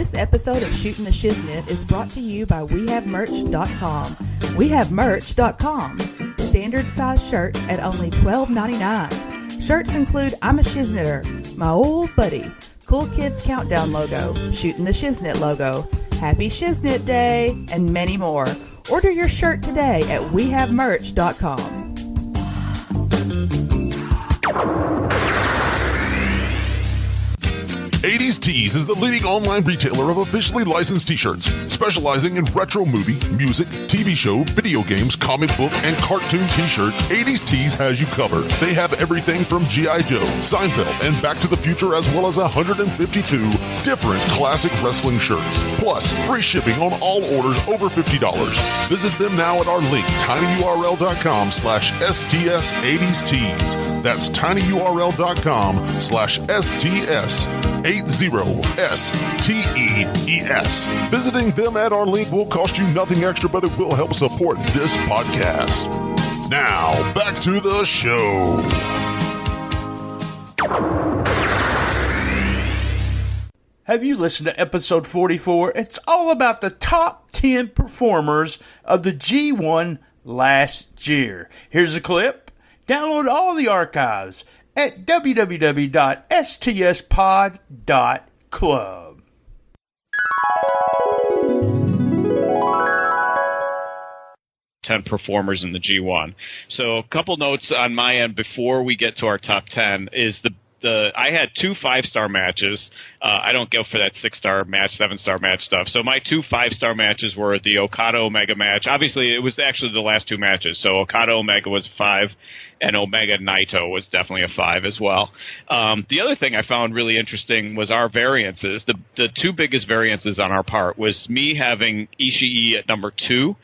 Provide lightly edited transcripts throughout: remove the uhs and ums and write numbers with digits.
This episode of Shootin The Shiznit is brought to you by WeHaveMerch.com. WeHaveMerch.com. Standard size shirt at only $12.99. Shirts include I'm a Shiznitter, my old buddy, Cool Kids Countdown logo, Shootin The Shiznit logo, Happy Shiznit Day, and many more. Order your shirt today at WeHaveMerch.com. 80s Tees is the leading online retailer of officially licensed t-shirts, specializing in retro movie, music, TV show, video games, comic book, and cartoon t-shirts. 80s Tees has you covered. They have everything from G.I. Joe, Seinfeld, and Back to the Future, as well as 152 different classic wrestling shirts. Plus, free shipping on all orders over $50. Visit them now at our link, tinyurl.com/STS80stees. That's tinyurl.com/STS80stees. Visiting them at our link will cost you nothing extra, but it will help support this podcast. Now, back to the show. Have you listened to episode 44? It's all about the top 10 performers of the G1 last year. Here's a clip. Download all the archives at www.stspod.club. Performers in the G1. So a couple notes on my end before we get to our top 10 is I had 2 5-star matches. I don't go for that 6-star match, 7-star match stuff. So my 2 5-star matches were the Okada Omega match. Obviously, it was actually the last 2 matches. So Okada Omega was 5, and Omega Naito was definitely a 5 as well. The other thing I found really interesting was our variances. The 2 biggest variances on our part was me having Ishii at number 2,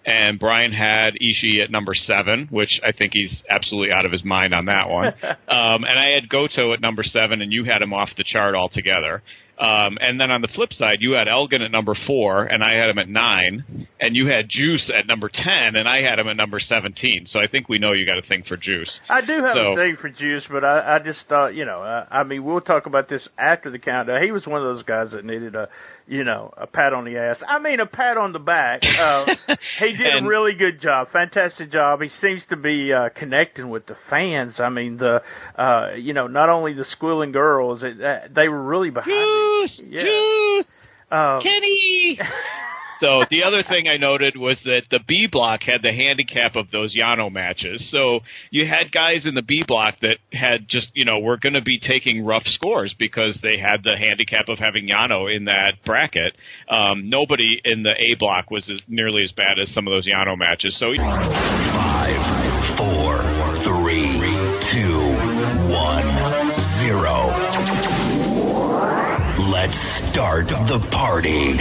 and Brian had Ishii at number 7, which I think he's absolutely out of his mind on that one. And I had Goto at number 7, and you had him off the chart altogether. And then on the flip side, you had Elgin at number 4, and I had him at 9. And you had Juice at number 10, and I had him at number 17. So I think we know you got a thing for Juice. I do have a thing for Juice, but I just thought, I mean, we'll talk about this after the countdown. He was one of those guys that needed a pat on the ass. I mean, a pat on the back. He did a really good job, fantastic job. He seems to be connecting with the fans. I mean, not only the squealing girls, they were really behind it. Juice! Kenny! So the other thing I noted was that the B block had the handicap of those Yano matches. So you had guys in the B block that had just, were going to be taking rough scores because they had the handicap of having Yano in that bracket. Nobody in the A block was nearly as bad as some of those Yano matches. So 5, 4, 3, 2, 1, 0. Let's start the party.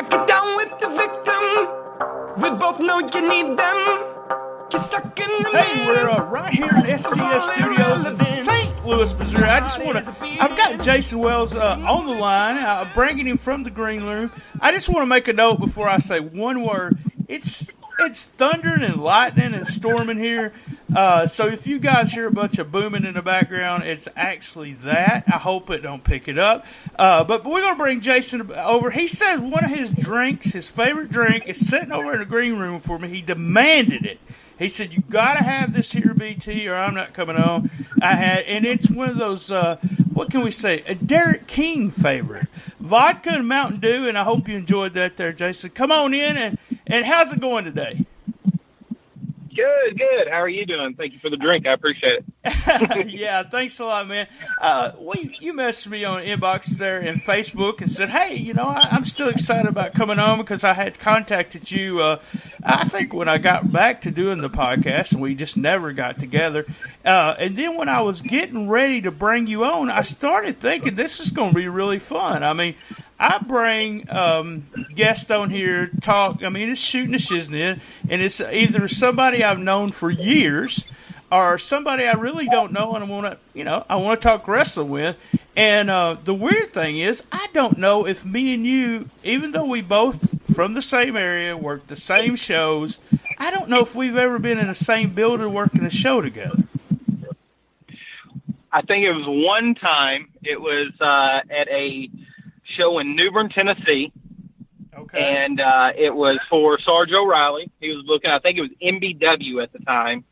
Get down with the victim. We both know you need them. You're stuck in the Hey, we're right here in STS Studios in St. Louis, Missouri. I've got Jason Wells on the line, bringing him from the green room. I just want to make a note before I say one word. It's thundering and lightning and storming here. So if you guys hear a bunch of booming in the background, it's actually that. I hope it don't pick it up. But we're going to bring Jason over. He says one of his drinks, his favorite drink, is sitting over in the green room for me. He demanded it. He said, you got to have this here, BT, or I'm not coming on. And it's one of those, what can we say, a Derek King favorite. Vodka and Mountain Dew, and I hope you enjoyed that there, Jason. Come on in, and how's it going today? Good. How are you doing? Thank you for the drink. I appreciate it. Yeah, thanks a lot, man. You messaged me on inbox there in Facebook and said, hey, I'm still excited about coming on because I had contacted you, I think when I got back to doing the podcast, and we just never got together. And then when I was getting ready to bring you on, I started thinking this is going to be really fun. I mean, I bring guests on here, talk. I mean, it's Shootin The Shiznit, and it's either somebody I've known for years or somebody I really don't know, and I want to talk wrestling with. And the weird thing is, I don't know if me and you, even though we both from the same area, worked the same shows. I don't know if we've ever been in the same building working a show together. I think it was one time. It was at a show in New Bern, Tennessee. Okay. And it was for Sarge O'Reilly. He was booking, I think it was MBW at the time,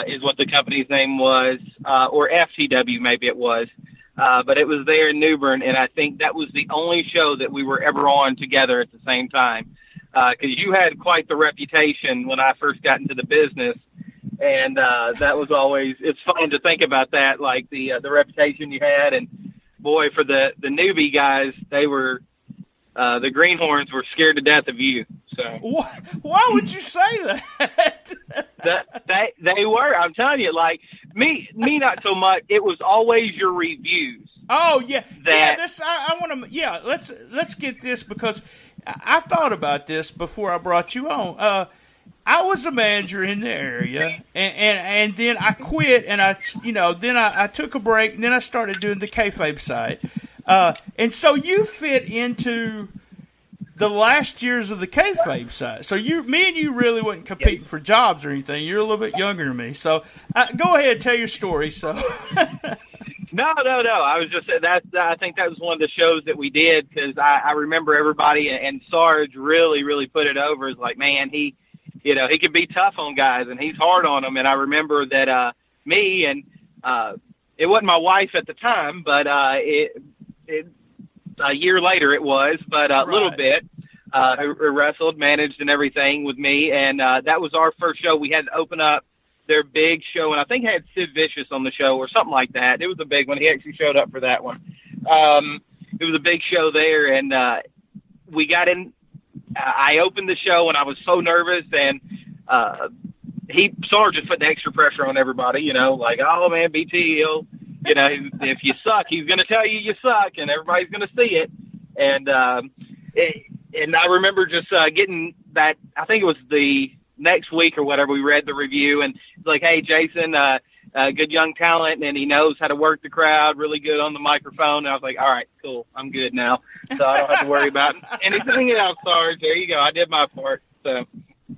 is what the company's name was, or FTW maybe it was. But it was there in New Bern, and I think that was the only show that we were ever on together at the same time. Because you had quite the reputation when I first got into the business, and that was always, it's fun to think about that, like the reputation you had. And boy, for the newbie guys, they were, the Greenhorns were scared to death of you. So why would you say that? They were. I'm telling you, like me not so much. It was always your reviews. Oh yeah, I want to. Yeah, let's get this, because I thought about this before I brought you on. I was a manager in the area, and then I quit, and then I took a break, and then I started doing the kayfabe side. And so you fit into the last years of the kayfabe side. So me and you really wasn't competing for jobs or anything. You're a little bit younger than me. So go ahead and tell your story. So. No. I was just I think that was one of the shows that we did, because I remember everybody, and Sarge really put it over. It's like, man, he could be tough on guys, and he's hard on them. And I remember that me and it wasn't my wife at the time, but a year later it was, but a little bit, who wrestled, managed, and everything with me. And that was our first show. We had to open up their big show, and I think I had Sid Vicious on the show or something like that. It was a big one. He actually showed up for that one. It was a big show there, and we got in. I opened the show, and I was so nervous, and Sarge just put the extra pressure on everybody, like, oh, man, BT, if you suck, he's going to tell you suck, and everybody's going to see it. And and I remember just getting that. I think it was the next week or whatever. We read the review, and it's like, hey, Jason, good young talent, and he knows how to work the crowd, really good on the microphone. And I was like, all right, cool, I'm good now, so I don't have to worry about anything else. Sarge, there you go. I did my part. So.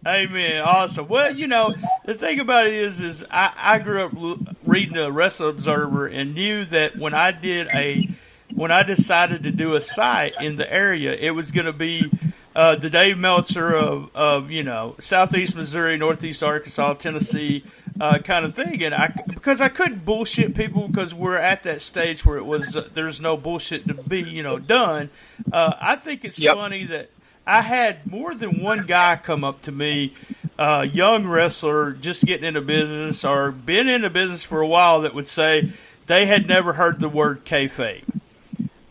Amen. Awesome. Well, the thing about it is I grew up reading the Wrestling Observer, and knew that when I decided to do a site in the area, it was going to be the Dave Meltzer of Southeast Missouri, Northeast Arkansas, Tennessee kind of thing. And because I couldn't bullshit people, because we're at that stage where it was there's no bullshit to be done. I think it's funny that I had more than one guy come up to me, young wrestler just getting into business or been in the business for a while, that would say they had never heard the word kayfabe.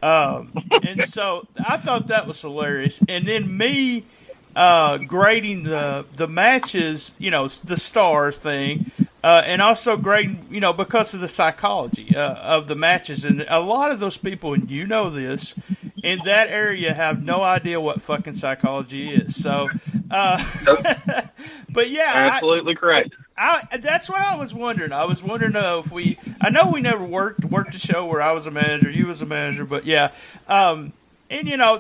And so I thought that was hilarious. And then me grading the matches, the star thing, and also grading, because of the psychology of the matches. And a lot of those people, and this, in that area have no idea what fucking psychology is. So, but yeah. Absolutely correct. That's what I was wondering. I was wondering if I know we never worked a show where I was a manager, you was a manager, but yeah. And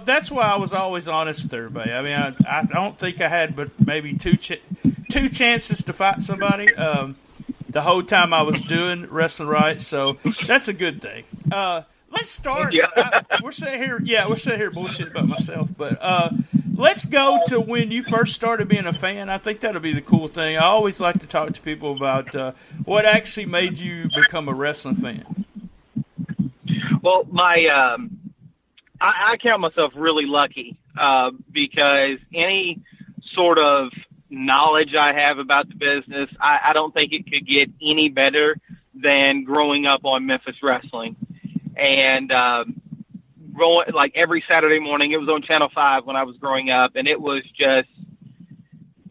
that's why I was always honest with everybody. I mean, I don't think I had but maybe two chances to fight somebody the whole time I was doing Rasslin Riot, so that's a good thing. Let's start. Yeah. We're sitting here bullshitting about myself, but let's go to when you first started being a fan. I think that'll be the cool thing. I always like to talk to people about what actually made you become a wrestling fan. Well, I count myself really lucky because any sort of knowledge I have about the business, I don't think it could get any better than growing up on Memphis Wrestling. And going like every Saturday morning, it was on Channel 5 when I was growing up, and it was just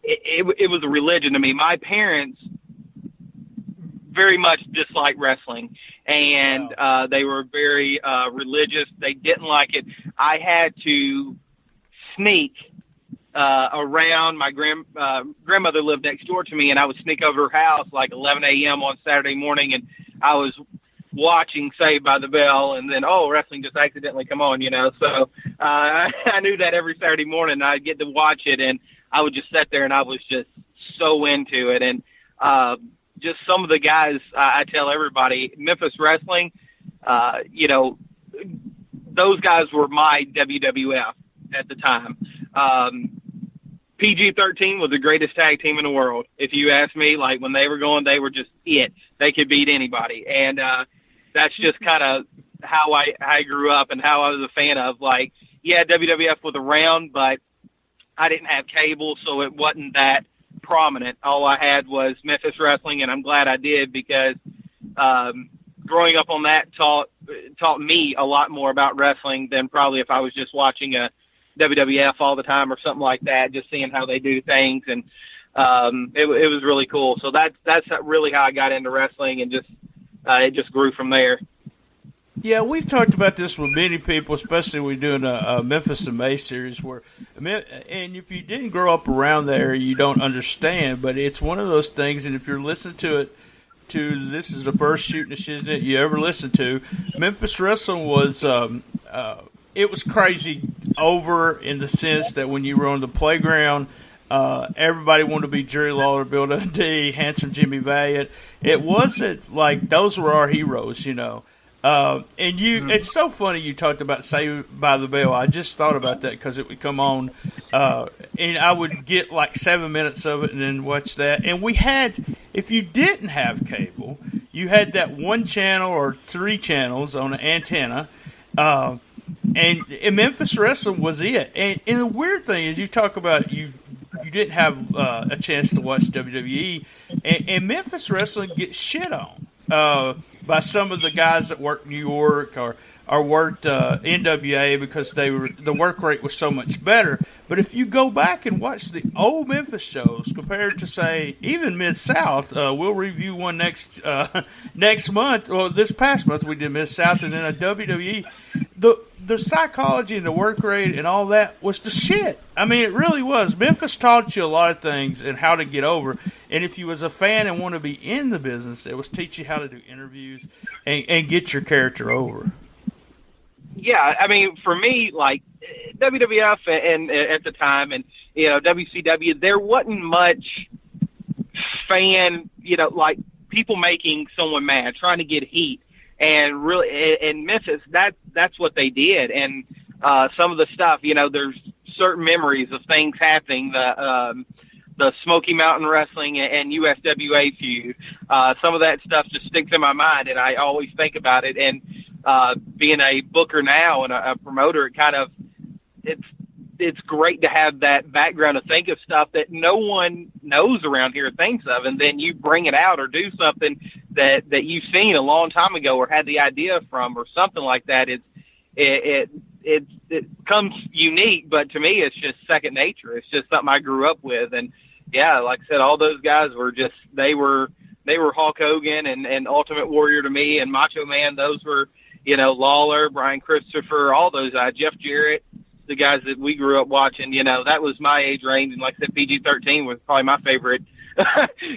it was a religion to me. My parents very much disliked wrestling, and they were very religious. They didn't like it. I had to sneak around. My grandmother lived next door to me, and I would sneak over to her house like 11 a.m. on Saturday morning, and I was watching Saved by the Bell, and then, wrestling just accidentally come on, So I knew that every Saturday morning I'd get to watch it, and I would just sit there, and I was just so into it. And just some of the guys, I tell everybody, Memphis Wrestling, those guys were my WWF at the time. PG-13 was the greatest tag team in the world. If you ask me, like when they were going, they were just it. They could beat anybody. And that's just kind of how I grew up and how I was a fan of. Like, yeah, WWF was around, but I didn't have cable, so it wasn't that prominent. All I had was Memphis Wrestling, and I'm glad I did, because growing up on that taught me a lot more about wrestling than probably if I was just watching a WWF all the time or something like that, just seeing how they do things. And it was really cool. So that's really how I got into wrestling, and it just grew from there. Yeah, we've talked about this with many people, especially when we're doing a Memphis and May series, and if you didn't grow up around there, you don't understand, but it's one of those things, and if you're listening to it, this is the first Shootin the Shiznit you ever listened to, Memphis Wrestling was, it was crazy over in the sense that when you were on the playground, everybody wanted to be Jerry Lawler, Bill Dundee, Handsome Jimmy Valiant. It wasn't like those were our heroes, it's so funny you talked about Saved by the Bell. I just thought about that because it would come on, and I would get like 7 minutes of it and then watch that. And we had, if you didn't have cable, you had that one channel or 3 channels on an antenna, and Memphis Wrestling was it. And the weird thing is, you talk about you didn't have a chance to watch WWE, and Memphis Wrestling gets shit on by some of the guys that worked New York or worked NWA because the work rate was so much better. But if you go back and watch the old Memphis shows compared to, say, even Mid-South, we'll review one next month. Well, this past month we did Mid-South, and then a WWE. The psychology and the work rate and all that was the shit. I mean, it really was. Memphis taught you a lot of things and how to get over. And if you was a fan and want to be in the business, it was teach you how to do interviews and get your character over. Yeah, I mean, for me, like WWF and at the time, and WCW, there wasn't much fan, like people making someone mad, trying to get heat. And really, in Memphis, that's what they did. And some of the stuff, there's certain memories of things happening. The Smoky Mountain Wrestling and USWA feud. Some of that stuff just sticks in my mind, and I always think about it. And being a booker now and a promoter, it's great to have that background to think of stuff that no one knows around here thinks of, and then you bring it out or do something that you've seen a long time ago or had the idea from or something like that. It comes unique, but to me it's just second nature. It's just something I grew up with. And yeah, like I said, all those guys were just they were Hulk Hogan and Ultimate Warrior to me, and Macho Man. Those were Lawler, Brian Christopher, all those guys, Jeff Jarrett, the guys that we grew up watching. That was my age range, and like I said, PG-13 was probably my favorite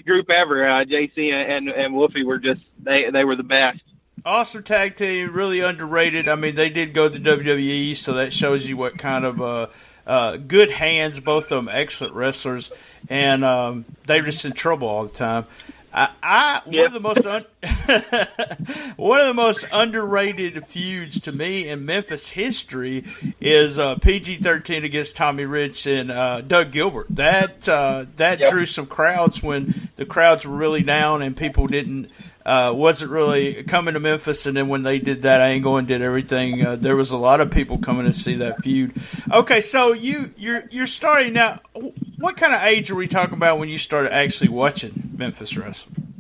group ever. JC and Wolfie were just they were the best. Awesome tag team, really underrated. I mean, they did go to WWE, so that shows you what kind of good hands. Both of them excellent wrestlers, and they're just in trouble all the time. One of the most underrated feuds to me in Memphis history is PG-13 against Tommy Rich and Doug Gilbert. That drew some crowds when the crowds were really down and people wasn't really coming to Memphis. And then when they did that angle and did everything, there was a lot of people coming to see that feud. Okay, so you're starting now. What kind of age are we talking about when you started actually watching Memphis wrestling?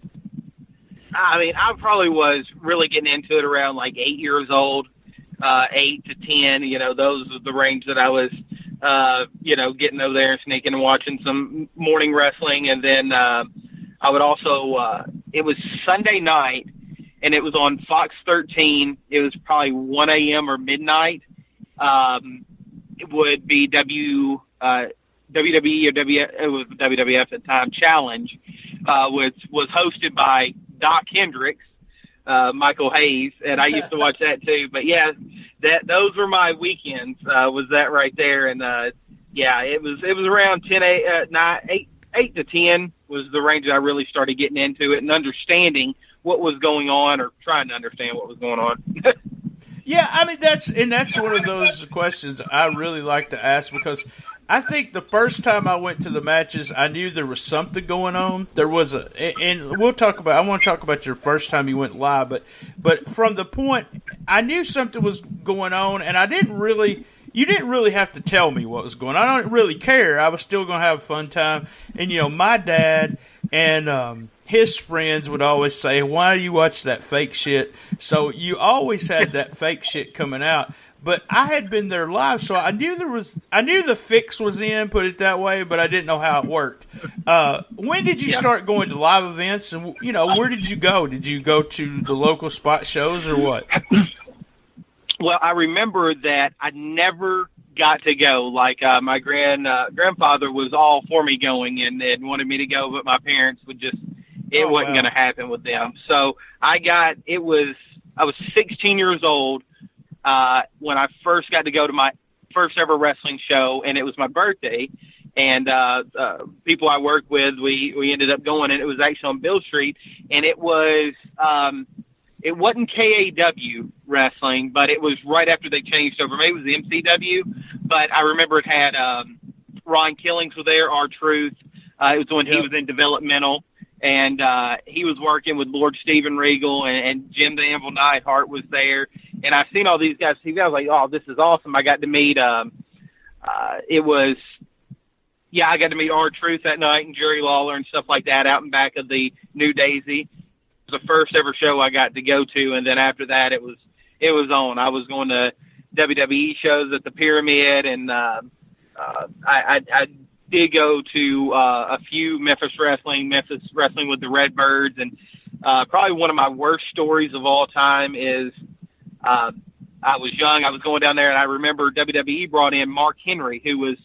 I mean, I probably was really getting into it around like 8 years old, 8 to 10. Those were the range that I was, getting over there and sneaking and watching some morning wrestling. And then I would also, it was Sunday night, and it was on Fox 13. It was probably 1 a.m. or midnight. It would be WWE or it was WWF at the time, Challenge, was hosted by Doc Hendricks, Michael Hayes, and I used to watch that too. But yeah, those were my weekends. Was that right there? And yeah, it was around 8 to 10 was the range that I really started getting into it and understanding what was going on, or trying to understand what was going on. Yeah, I mean that's one of those questions I really like to ask, because I think the first time I went to the matches, I knew there was something going on. There was and I want to talk about your first time you went live, but from the point I knew something was going on, and you didn't really have to tell me what was going on. I don't really care. I was still going to have a fun time. And, my dad and his friends would always say, why do you watch that fake shit? So you always had that fake shit coming out. But I had been there live, so I knew the fix was in, put it that way, but I didn't know how it worked. When did you start going to live events? And, where did you go? Did you go to the local spot shows or what? Well, I remember that I never got to go. Like my grandfather was all for me going and wanted me to go, but my parents wasn't going to happen with them. So I was 16 years old when I first got to go to my first ever wrestling show, and it was my birthday. And people I worked with, we ended up going, and it was actually on Bill Street, and it was it wasn't KAW wrestling, but it was right after they changed over. Maybe it was the MCW, but I remember it had Ron Killings was there, R-Truth. It was when he was in developmental, and he was working with Lord Steven Regal, and Jim the Anvil Neidhart was there. And I've seen all these guys. I was like, oh, this is awesome. I got to meet I got to meet R-Truth that night and Jerry Lawler and stuff like that out in back of the New Daisy. It was the first ever show I got to go to, and then after that it was on. I was going to WWE shows at the Pyramid, and I did go to a few Memphis Wrestling with the Redbirds, and probably one of my worst stories of all time is I was young. I was going down there, and I remember WWE brought in Mark Henry, who was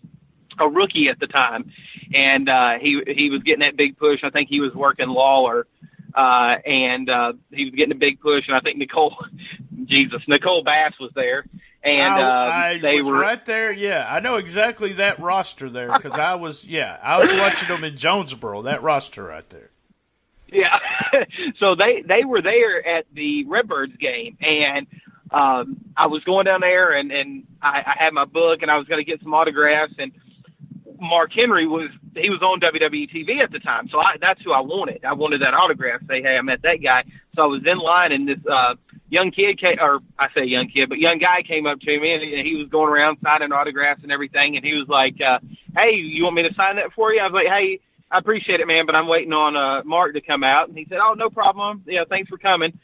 a rookie at the time, and he was getting that big push. I think he was working Lawler, and he was getting a big push, and I think Nicole Bass was there, and they were right there. Yeah, I know exactly that roster there, because I was watching them in Jonesboro. That roster right there. Yeah, so they were there at the Redbirds game, and I was going down there, and I had my book, and I was going to get some autographs, and Mark Henry was on WWE TV at the time, so that's who I wanted. I wanted that autograph. Say, hey, I met that guy. So I was in line, and this young guy came up to me, and he was going around signing autographs and everything, and he was like, hey, you want me to sign that for you? I was like, hey, I appreciate it, man, but I'm waiting on Mark to come out. And he said, oh, no problem. Yeah, thanks for coming.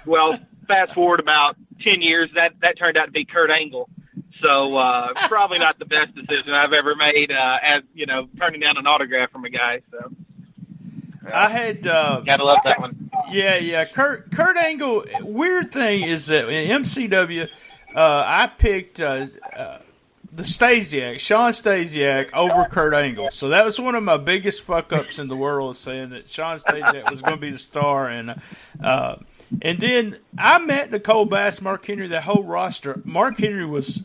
Well, fast forward about 10 years, that turned out to be Kurt Angle. So probably not the best decision I've ever made, as turning down an autograph from a guy. So I had gotta love that one. Yeah. Kurt Angle. Weird thing is that in MCW, I picked the Stasiak, Sean Stasiak, over Kurt Angle. So that was one of my biggest fuck ups in the world, saying that Sean Stasiak was going to be the star. And then I met Nicole Bass, Mark Henry, that whole roster. Mark Henry was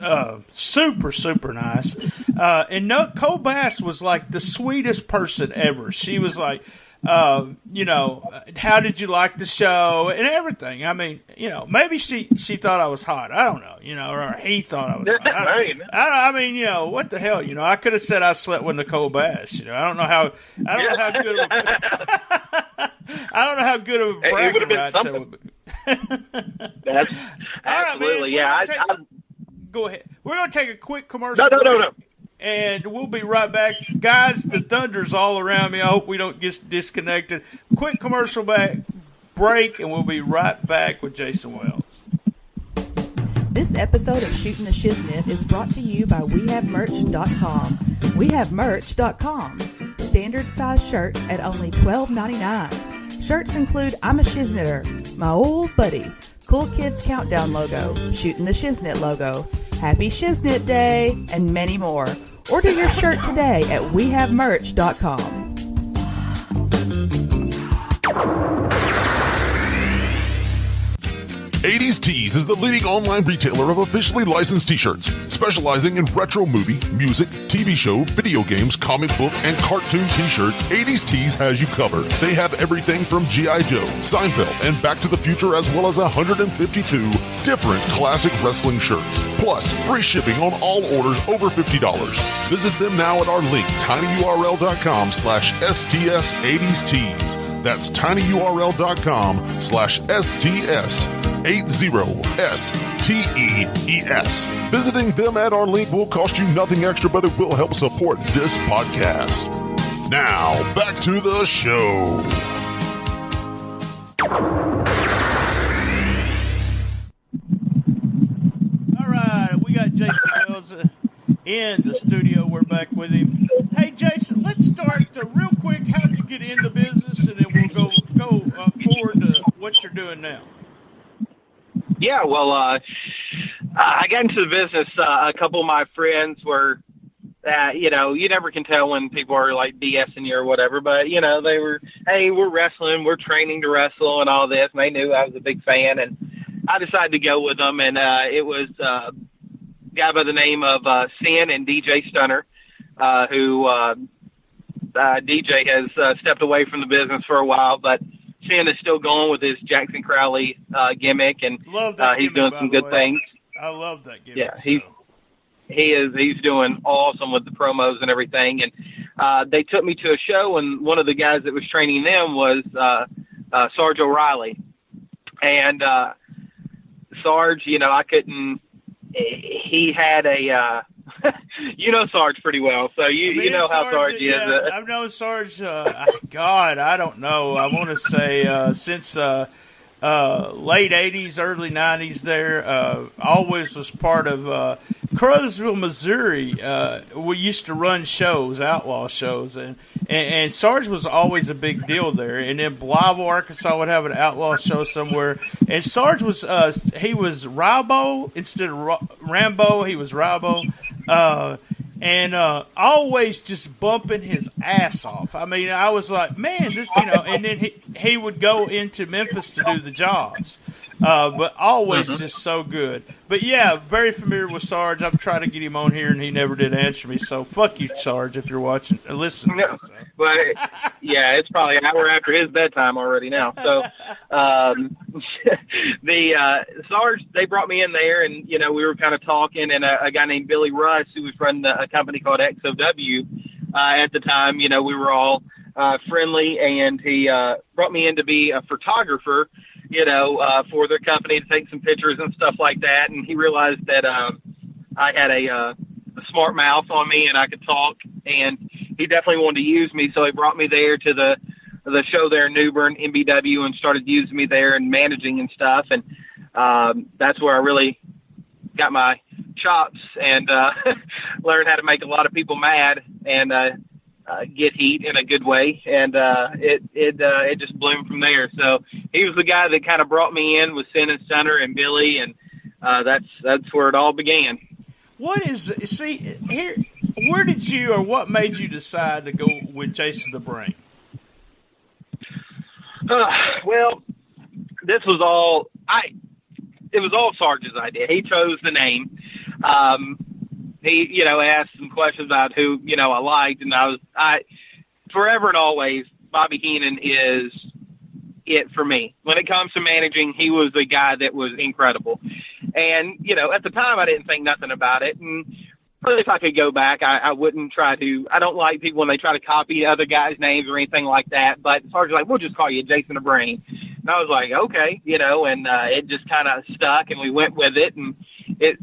super, super nice. And Nicole Bass was like the sweetest person ever. She was like, how did you like the show and everything. I mean, maybe she thought I was hot. I don't know, or he thought I was hot. I mean, what the hell, I could have said I slept with Nicole Bass. I don't know how good of a I don't know how good of a bragging rights that would be. That's absolutely, all right, man, go ahead. We're going to take a quick commercial. No. And we'll be right back. Guys, the thunder's all around me. I hope we don't get disconnected. Quick commercial break, and we'll be right back with Jason Wells. This episode of Shootin The Shiznit is brought to you by WeHaveMerch.com. WeHaveMerch.com. Standard size shirts at only $12.99. Shirts include I'm a Shizniter, my old buddy, Cool Kids Countdown logo, Shootin The Shiznit logo, Happy Shiznit Day, and many more. Order your shirt today at WeHaveMerch.com. 80s Tees is the leading online retailer of officially licensed t-shirts, specializing in retro movie, music, TV show, video games, comic book, and cartoon t-shirts. 80s Tees has you covered. They have everything from G.I. Joe, Seinfeld, and Back to the Future, as well as 152 different classic wrestling shirts. Plus, free shipping on all orders over $50. Visit them now at our link, tinyurl.com/STS80stees. That's tinyurl.com/STS80STEES. Visiting them at our link will cost you nothing extra, but it will help support this podcast. Now, back to the show. All right, we got Jason Wells in the studio. We're back with him. Hey, Jason, let's start real quick. How'd you get in the business, and then we'll go forward to what you're doing now. Yeah, well, I got into the business. A couple of my friends were, you never can tell when people are like BSing you or whatever, but, they were, hey, we're wrestling, we're training to wrestle and all this, and they knew I was a big fan, and I decided to go with them, and it was a guy by the name of Sin and DJ Stunner, who DJ has stepped away from the business for a while, but Sin is still going with his Jackson Crowley gimmick, and he's doing some good things. I love that gimmick. Yeah, he's doing awesome with the promos and everything. And they took me to a show, and one of the guys that was training them was Sarge O'Reilly. And Sarge, I couldn't. He had a. Sarge pretty well, so you know how Sarge is. Yeah, I've known Sarge, God, I don't know. I want to say since late 80s, early 90s there. Always was part of Crowsville, Missouri. We used to run shows, outlaw shows, and Sarge was always a big deal there. And then Blytheville, Arkansas would have an outlaw show somewhere. And Sarge was, he was Rambo instead of Rambo. He was Rambo. And always just bumping his ass off. I mean, I was like, man, this, and then he would go into Memphis to do the jobs. But always just so good. But yeah, very familiar with Sarge. I've tried to get him on here, and he never did answer me. So fuck you, Sarge, if you're watching, listening. No, but yeah, it's probably an hour after his bedtime already now. So the Sarge, they brought me in there, and we were kind of talking, and a guy named Billy Russ, who was running a company called XOW at the time. We were all friendly, and he brought me in to be a photographer. For their company to take some pictures and stuff like that. And he realized that I had a smart mouth on me and I could talk, and he definitely wanted to use me. So he brought me there to the show there in New Bern, MBW, and started using me there and managing and stuff. And that's where I really got my chops and learned how to make a lot of people mad and get heat in a good way, and it just bloomed from there. So he was the guy that kind of brought me in with Sin and Stunner and Billy, and that's where it all began. Where did you, or what made you decide to go with Jason the Brain? Well, this was all it was all Sarge's idea. He chose the name. He, asked some questions about who, I liked, and I forever and always, Bobby Heenan is it for me. When it comes to managing, he was a guy that was incredible. And, at the time I didn't think nothing about it. And really, if I could go back, I wouldn't try to, I don't like people when they try to copy other guys' names or anything like that. But Sarge was like, we'll just call you Jason the Brain. And I was like, okay, and it just kind of stuck, and we went with it. And it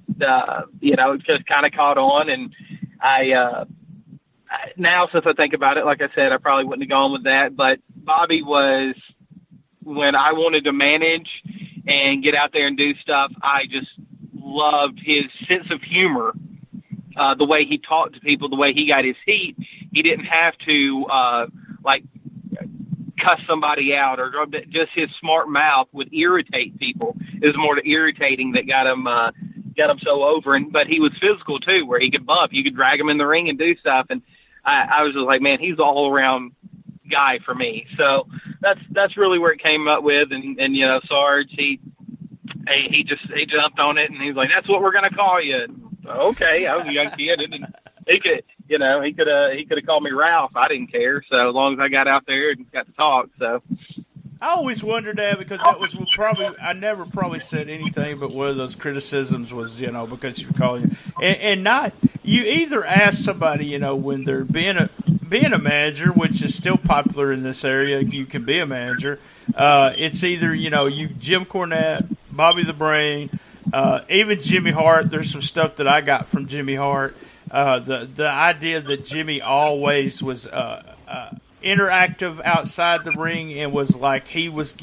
just kind of caught on, and I now, since I think about it, like I said, I probably wouldn't have gone with that, but Bobby was, when I wanted to manage and get out there and do stuff, I just loved his sense of humor, the way he talked to people, the way he got his heat. He didn't have to, cuss somebody out, or just his smart mouth would irritate people. It was more the irritating that got him so over. But he was physical too, where he could bump. You could drag him in the ring and do stuff. And I was just like, man, he's an all around guy for me. So that's really where it came up with. And Sarge, he jumped on it, and he was like, "That's what we're going to call you." And, okay, I was a young kid, and he could have called me Ralph. I didn't care, so as long as I got out there and got to talk. So I always wondered that, because that was I never probably said anything but one of those criticisms was, because you're calling and not, you either ask somebody, when they're being a manager, which is still popular in this area, you can be a manager. It's either, you Jim Cornette, Bobby the Brain, even Jimmy Hart. There's some stuff that I got from Jimmy Hart. The idea that Jimmy always was interactive outside the ring, and was like he was,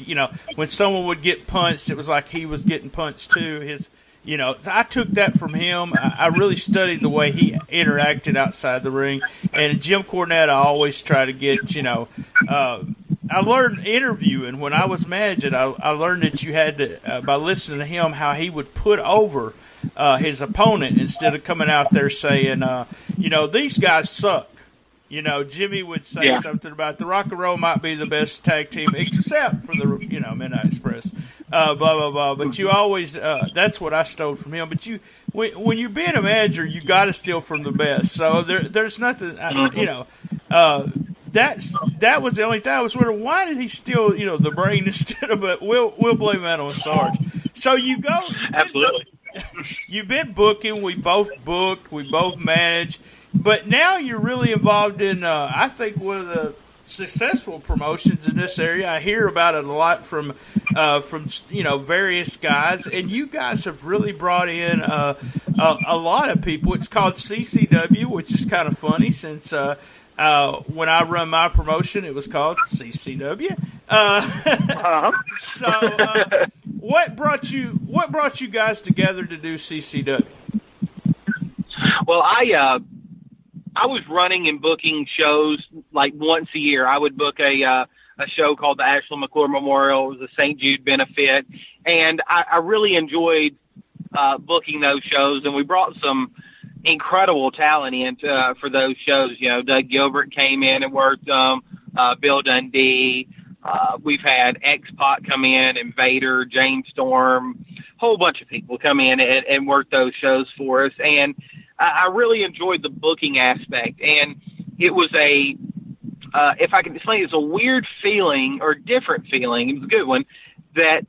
when someone would get punched, it was like he was getting punched too. I took that from him. I really studied the way he interacted outside the ring. And Jim Cornette, I always try to get, I learned interviewing when I was managing. I learned that you had to, by listening to him, how he would put over his opponent instead of coming out there saying, these guys suck. Jimmy would say something about the Rock and Roll might be the best tag team except for the, Midnight Express, blah, blah, blah. But you always, that's what I stole from him. But when you're being a manager, you got to steal from the best. So there's nothing, that was the only thing. I was wondering, why did he steal, the Brain instead of, but we'll blame that on Sarge. So you go. Absolutely. You've been booking. We both book. We both manage. But now you're really involved in, I think, one of the successful promotions in this area. I hear about it a lot from various guys, and you guys have really brought in a lot of people. It's called CCW, which is kind of funny since when I run my promotion, it was called CCW. So, what brought you guys together to do CCW? Well, I was running and booking shows like once a year. I would book a show called the Ashley McClure Memorial. It was a St. Jude benefit. And I really enjoyed booking those shows. And we brought some incredible talent in for those shows. Doug Gilbert came in and worked Bill Dundee. We've had X-Pac come in, Invader, James Storm, whole bunch of people come in and work those shows for us. And I really enjoyed the booking aspect, and it was if I can explain, it's a weird feeling or different feeling. It was a good one, that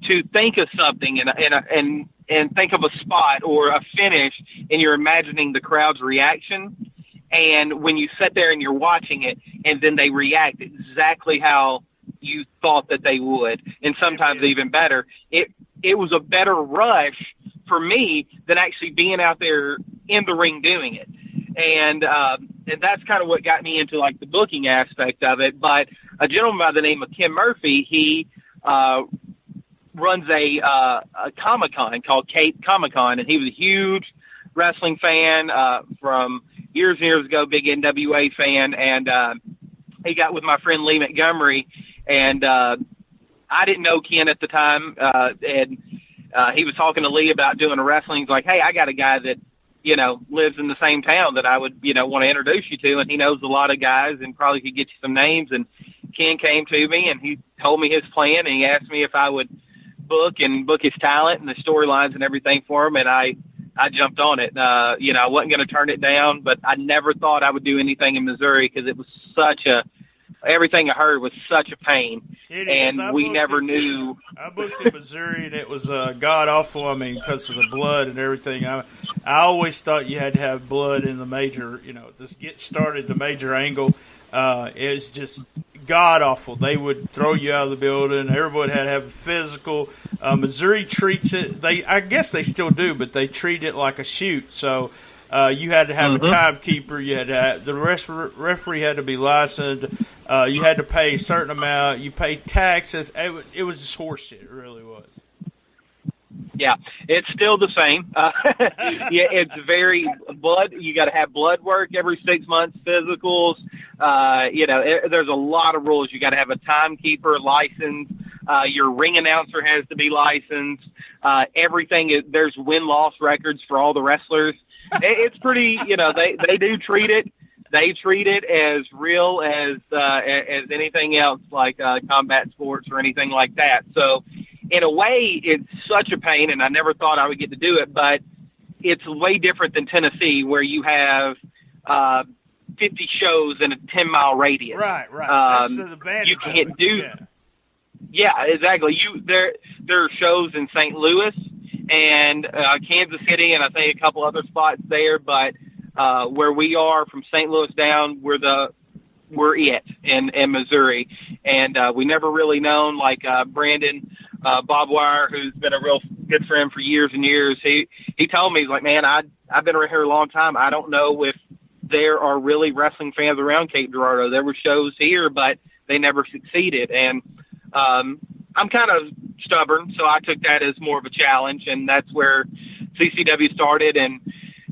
to think of something and think of a spot or a finish, and you're imagining the crowd's reaction, and when you sit there and you're watching it, and then they react exactly how you thought that they would, and sometimes even better. It was a better rush for me than actually being out there in the ring doing it. And that's kind of what got me into like the booking aspect of it. But a gentleman by the name of Kim Murphy, he runs a Comic-Con called Cape Comic-Con, and he was a huge wrestling fan from years and years ago, big NWA fan. And he got with my friend Lee Montgomery, and I didn't know Ken at the time, and he was talking to Lee about doing a wrestling. He's like, hey, I got a guy that, lives in the same town that I would, want to introduce you to, and he knows a lot of guys and probably could get you some names. And Ken came to me, and he told me his plan, and he asked me if I would book his talent and the storylines and everything for him, and I jumped on it. I wasn't going to turn it down, but I never thought I would do anything in Missouri because it was everything I heard was such a pain, and we never knew. I booked in Missouri, and it was god-awful, because of the blood and everything. I always thought you had to have blood in the major, just get started, the major angle. It's just god-awful. They would throw you out of the building. Everybody had to have a physical. Missouri treats it, I guess they still do, but they treat it like a shoot, so... you had to have a timekeeper. You had to have, the referee had to be licensed. You had to pay a certain amount. You paid taxes. It was just horseshit. It really was. Yeah, it's still the same. Yeah, it's very blood. You got to have blood work every 6 months, physicals. There's a lot of rules. You got to have a timekeeper license. Your ring announcer has to be licensed. Everything. There's win-loss records for all the wrestlers. It's pretty, they do treat it. They treat it as real as anything else, like combat sports or anything like that. So in a way, it's such a pain, and I never thought I would get to do it, but it's way different than Tennessee, where you have 50 shows in a 10-mile radius. Right. That's the advantage. You can't do. Yeah, exactly. There are shows in St. Louis and Kansas City, and I think a couple other spots there. But where we are, from St. Louis down, we're it in Missouri, and we never really known, like Brandon Bob Wire, who's been a real good friend for years and years. He told me, he's like, man, I've been around here a long time. I don't know if there are really wrestling fans around Cape Girardeau. There were shows here, but they never succeeded. And I'm kind of stubborn, so I took that as more of a challenge, and that's where CCW started. And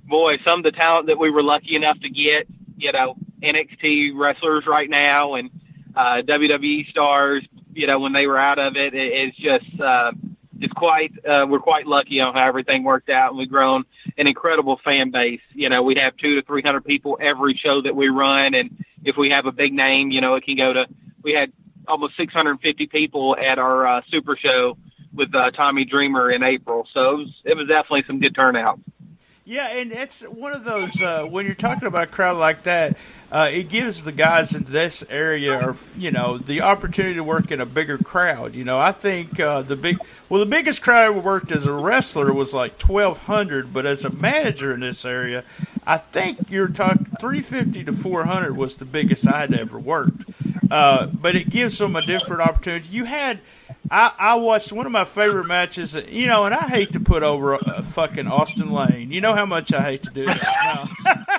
boy, some of the talent that we were lucky enough to get, NXT wrestlers right now and WWE stars, when they were out of it, it's just we're quite lucky on how everything worked out, and we've grown an incredible fan base. We have 200 to 300 people every show that we run, and if we have a big name, it can go to. We had almost 650 people at our Super Show with Tommy Dreamer in April, so it was definitely some good turnout. Yeah, and it's one of those, when you're talking about a crowd like that, it gives the guys in this area, the opportunity to work in a bigger crowd. I think the biggest crowd I ever worked as a wrestler was like 1,200, but as a manager in this area, I think you're talking 350 to 400 was the biggest I'd ever worked. But it gives them a different opportunity. I watched one of my favorite matches, and I hate to put over fucking Austin Lane. You know how much I hate to do that.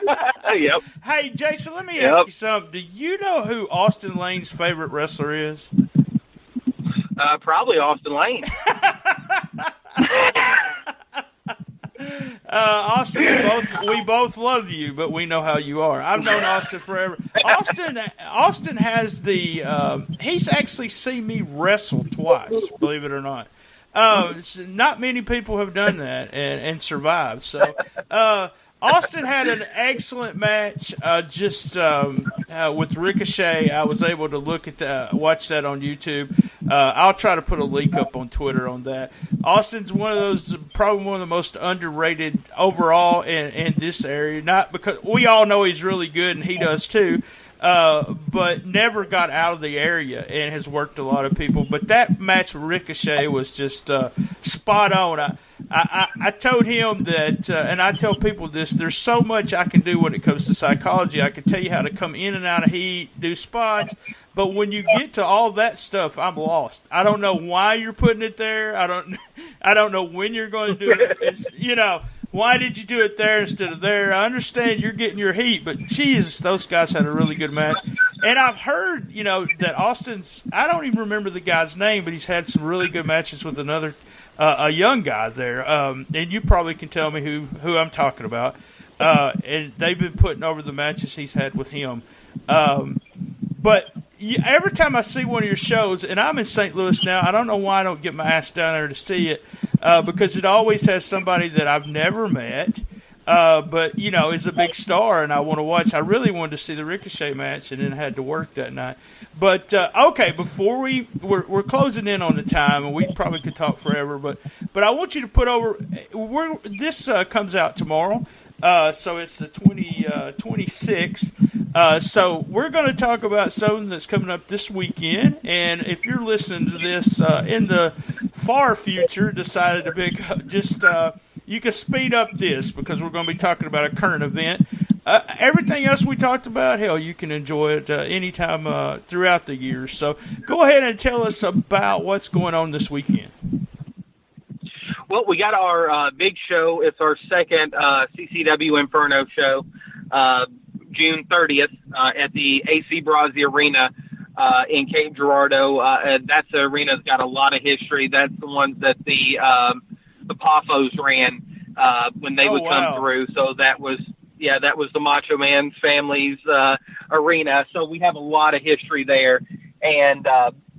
No. Yep. Hey, Jason, let me ask you something. Do you know who Austin Lane's favorite wrestler is? Probably Austin Lane. Austin, we both love you, but we know how you are. I've known Austin forever. Austin has he's actually seen me wrestle twice, believe it or not. Not many people have done that and survived. So, Austin had an excellent match with Ricochet. I was able to watch that on YouTube. I'll try to put a link up on Twitter on that. Austin's probably one of the most underrated overall in this area. Not because we all know he's really good, and he does too. But never got out of the area and has worked a lot of people. But that match with Ricochet was just spot on. I told him that, and I tell people this, there's so much I can do when it comes to psychology. I can tell you how to come in and out of heat, do spots, but when you get to all that stuff, I'm lost. I don't know why you're putting it there. I don't know when you're going to do it. It's, why did you do it there instead of there? I understand you're getting your heat, but Jesus, those guys had a really good match. And I've heard, that Austin's, I don't even remember the guy's name, but he's had some really good matches with another, a young guy there. And you probably can tell me who I'm talking about. And they've been putting over the matches he's had with him. But every time I see one of your shows, and I'm in St. Louis now, I don't know why I don't get my ass down there to see it, because it always has somebody that I've never met, but, is a big star, and I want to watch. I really wanted to see the Ricochet match, and then had to work that night. But, okay, before we're closing in on the time, and we probably could talk forever, but I want you to put over, this comes out tomorrow. So it's the 26th. So we're going to talk about something that's coming up this weekend. And if you're listening to this in the far future, decided to you can speed up this because we're going to be talking about a current event. Everything else we talked about, hell, you can enjoy it anytime throughout the year. So go ahead and tell us about what's going on this weekend. Well, we got our big show. It's our second CCW Inferno show, June 30th at the AC Brazzi Arena in Cape Girardeau. That's the arena that's got a lot of history. That's the ones that the Poffos ran when they would come through. So that was the Macho Man family's arena. So we have a lot of history there, and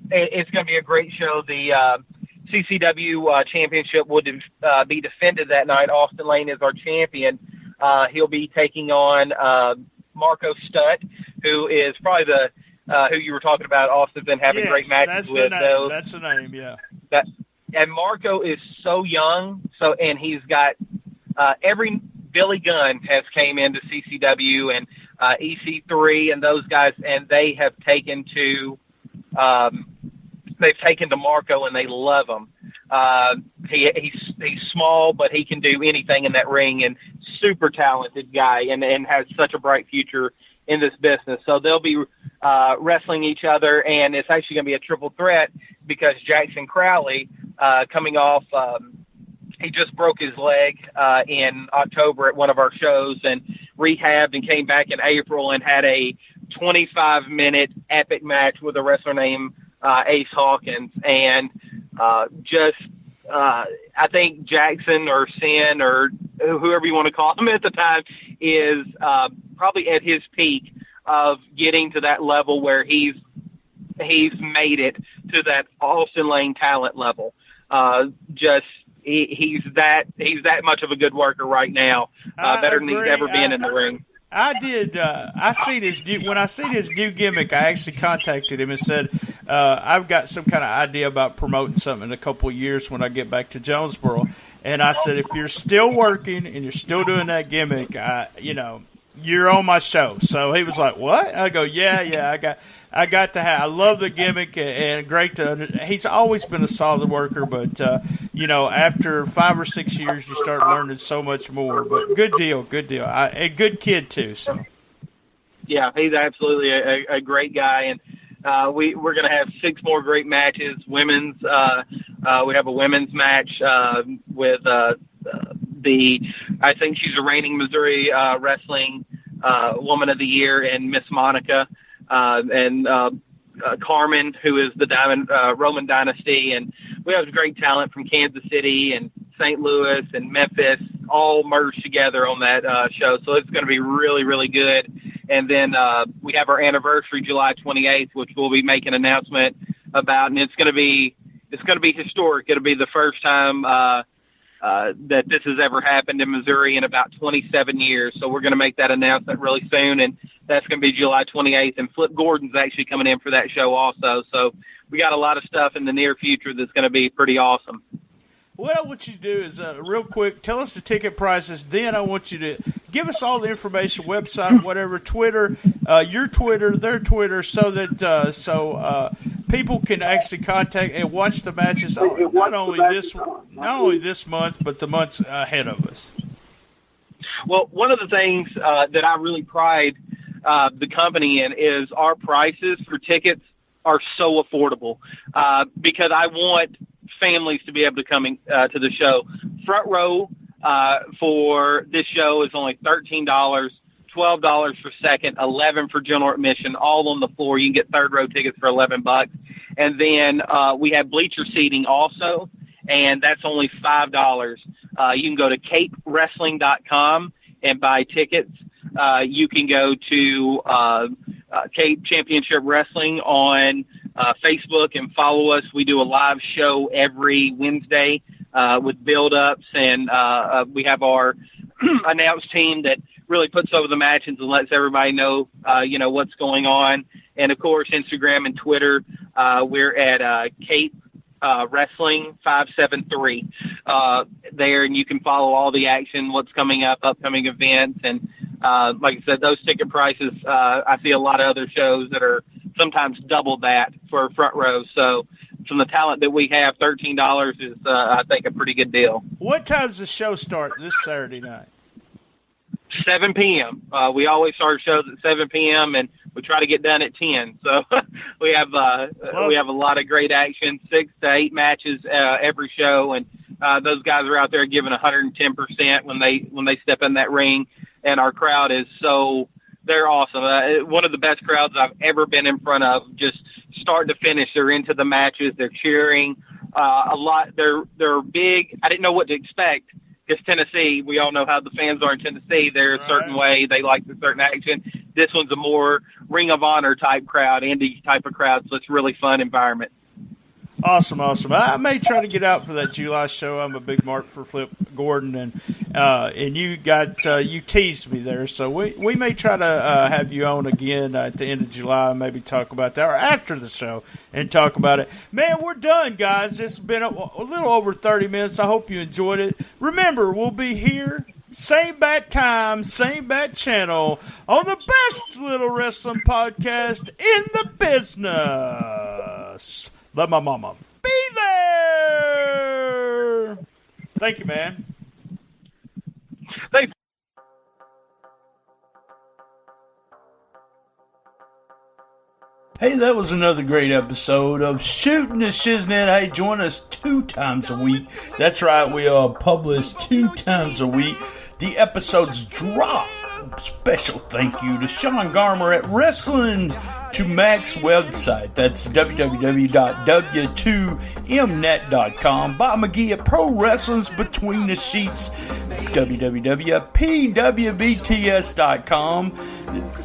it's going to be a great show. The CCW championship will be defended that night. Austin Lane is our champion. He'll be taking on Marco Stunt, who is probably who you were talking about. Austin's been having great matches with. That's the name, yeah. Marco is so young, and he's got every Billy Gunn has came into CCW and EC3 and those guys, and they have taken to Marco, and they love him. He's small, but he can do anything in that ring, and super talented guy, and has such a bright future in this business. So they'll be wrestling each other, and it's actually going to be a triple threat because Jackson Crowley, coming off, he just broke his leg in October at one of our shows and rehabbed and came back in April and had a 25-minute epic match with a wrestler named Ace Hawkins. And I think Jackson or Sin or whoever you want to call him at the time is probably at his peak of getting to that level where he's made it to that Austin Lane talent level. He's that much of a good worker right now, better than he's ever been in the ring. I did. When I seen his new gimmick, I actually contacted him and said, "I've got some kind of idea about promoting something in a couple of years when I get back to Jonesboro." And I said, "If you're still working and you're still doing that gimmick, you're on my show." So he was like, "What?" I go, "Yeah. I got to have. I love the gimmick and great to. He's always been a solid worker, but after 5 or 6 years, you start learning so much more. But good deal. A good kid too. So yeah, he's absolutely a great guy, and we're going to have 6 more great matches. Women's, we have a women's match with I think she's a reigning Missouri wrestling Woman of the Year, and Miss Monica. And Carmen, who is the Roman Dynasty, and we have great talent from Kansas City and St. Louis and Memphis, all merged together on that show. So it's going to be really, really good. And then we have our anniversary, July 28th, which we'll be making an announcement about, and it's going to be historic. It'll be the first time that this has ever happened in Missouri in about 27 years. So we're going to make that announcement really soon, and that's going to be July 28th. And Flip Gordon's actually coming in for that show also. So we got a lot of stuff in the near future that's going to be pretty awesome. What I want you to do is, real quick, tell us the ticket prices. Then I want you to give us all the information, website, whatever, Twitter, your Twitter, their Twitter, so that people can actually contact and watch the matches not only this month, but the months ahead of us. Well, one of the things that I really pride the company in is our prices for tickets are so affordable because I want families to be able to come to the show. Front row for this show is only $13, $12 for second, $11 for general admission, all on the floor. You can get third row tickets for $11. And then we have bleacher seating also, and that's only $5. You can go to capewrestling.com and buy tickets. You can go to Cape Championship Wrestling on Facebook and follow us. We do a live show every Wednesday with build-ups, and we have our announce team that really puts over the matches and lets everybody know, what's going on. And, of course, Instagram and Twitter, we're at Cape Wrestling 573 there, and you can follow all the action, what's coming up, upcoming events. And like I said, those ticket prices, I see a lot of other shows that are sometimes double that for front row. So from the talent that we have, $13 is, I think, a pretty good deal. What time does the show start this Saturday night? 7 p.m. We always start shows at 7 p.m. and we try to get done at 10. So we have a lot of great action, 6 to 8 matches every show, and those guys are out there giving 110% when they step in that ring, and our crowd is they're awesome. One of the best crowds I've ever been in front of, just start to finish. They're into the matches. They're cheering a lot. They're big. I didn't know what to expect. Because Tennessee, we all know how the fans are in Tennessee. They're a certain way. They like a certain action. This one's a more Ring of Honor type crowd, indie type of crowd, so it's a really fun environment. Awesome. I may try to get out for that July show. I'm a big mark for Flip Gordon, and you teased me there, so we may try to have you on again at the end of July, and maybe talk about that, or after the show, and talk about it. Man, we're done, guys. It's been a little over 30 minutes. I hope you enjoyed it. Remember, we'll be here same bat time, same bat channel, on the best little wrestling podcast in the business. Let my mama be there. Thank you, man. Thanks. Hey, that was another great episode of Shootin' The Shiznit. Hey, join us 2 times a week. That's right, we publish 2 times a week. The episodes drop. Special thank you to Sean Garmer at Rasslin to Max website. That's www.w2mnet.com. Bob McGee at Pro Wrestling's Between the Sheets. www.pwbts.com.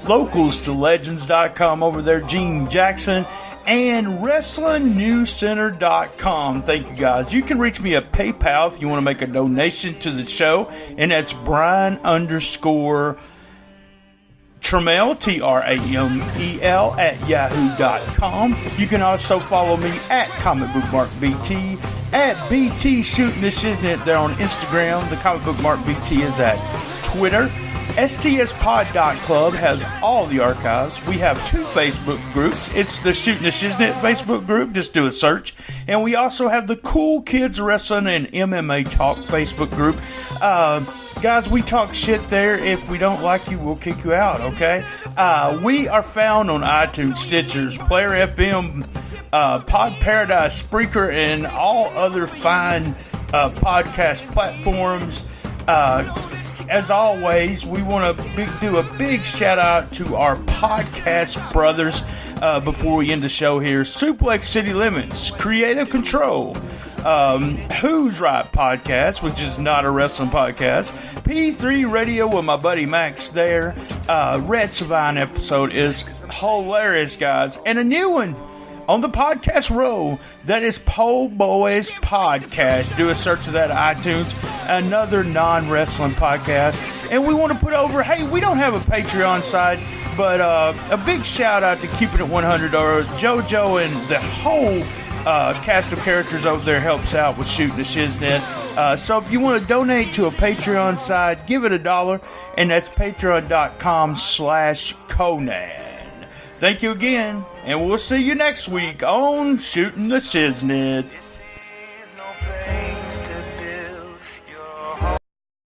Locals to Legends.com over there. Gene Jackson. And WrestlingNewsCenter.com. Thank you, guys. You can reach me at PayPal if you want to make a donation to the show. And that's Brian_Tramel, Tramel, at yahoo.com. You can also follow me at Comic Book Mark BT, at BT Shootin' The Shiznit there on Instagram. The Comic Book Mark BT is at Twitter. STSpod.club has all the archives. We have 2 Facebook groups. It's the Shootin' The Shiznit Facebook group. Just do a search. And we also have the Cool Kids Wrestling and MMA Talk Facebook group. Guys, we talk shit there. If we don't like you, we'll kick you out, okay? We are found on iTunes, Stitchers, Player FM, Pod Paradise, Spreaker, and all other fine podcast platforms. As always, we want to do a big shout out to our podcast brothers before we end the show here. Suplex City Limits, Creative Control, Who's Right Podcast, which is not a wrestling podcast, P3 Radio with my buddy Max there. Red Savine episode is hilarious, guys. And a new one on the podcast row, that is Po Boys Podcast. Do a search of that at iTunes. Another non-wrestling podcast. And we want to put over, hey, we don't have a Patreon side, but a big shout out to Keeping It 100. JoJo and the whole cast of characters over there helps out with Shootin' The Shiznit. So if you want to donate to a Patreon side, give it $1, and that's patreon.com/Conan. Thank you again, and we'll see you next week on Shootin' The Shiznit.